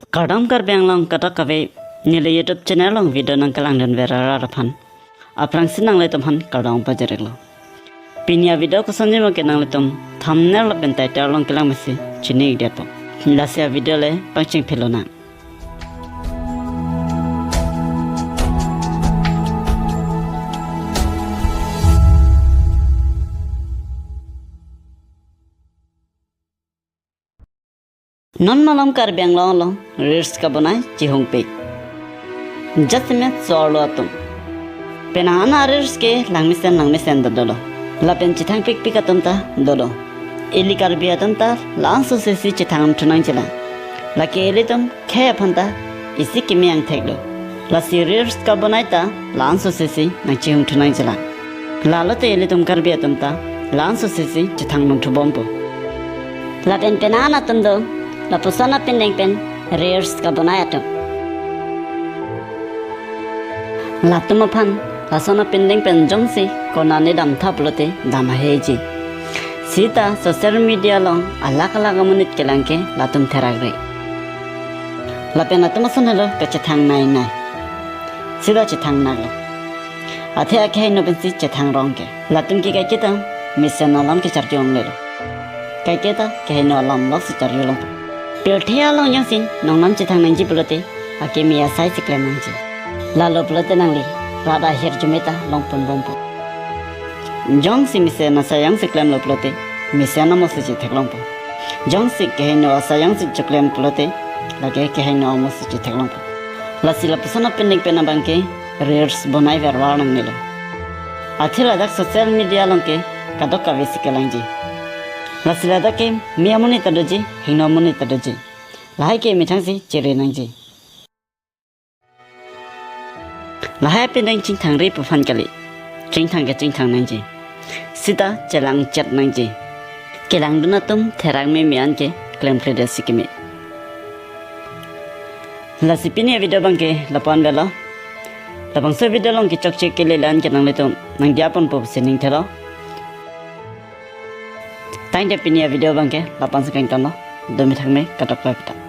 Kadam kar benglang kata kabe nile YouTube channel long video nang kalang dan vera rapan. Aprang sinang le tomhan kadam pajarelo. Pinya video ko sanjay mo kenang le tom thumbnail pen title long kalang masi chini dia to. Lasya video le pangching pelona. Non malam kar benglang long reels ka banai chihong pe. Just me solo atum. Penana reels ke langmisen dolo. La pen chithang pik pik atum ta dolo. Eli kar bi atum ta lanso se si chithang tunang chila. La ke eli tum khe phanta isi kimyang theglo. La si reels ka banai ta lanso se si nang chihong tunang chila. La lo te eli tum kar bi atum ta lanso se si chithang nung thubompo. La pen penana tum do la pusana pendeng pen reels ka banaya tu la tumapan la sona pendeng pen jongsi kona ne dam thaplote dama heji sita social media long alak alak munit kelangke la tum theragre la pena tumasana lo ka chethang nai nai sida chethang na lo athe akhe no pensi chethang rongke la tum ki kai kita mission alam ki charjong le lo kai kita ke no alam lo si charjong Perthia long yang sin nong nam chithang nang ji pulote akemi asai siklem nang ji lalo pulote nang li rada her jumeta long pon bompo jong si mise na sayang siklem lo pulote mise na mo si theklong po jong si ke no sayang si chuklem pulote lage ke no mo si theklong po la sila pusana pending pena bangke reels bonai verwa nang nilo athila dak social media long ke kadoka vesikelang ji Lasila da ke miamuni tadoji hinamuni tadoji lahai ke mitangsi chere nangji lahai pendeng ching thang ri pufan kali ching thang nangji sida chelang chat nangji kelang dunatum therang me mian ke klem prede sikime lasipini video bangke lapan bela labang se video long ki chok chek ke le lan ke nang le tom nang diapon pop sining thelo Tanya pinia video bangke, lapan sekarang tono, demi thangme katak pita.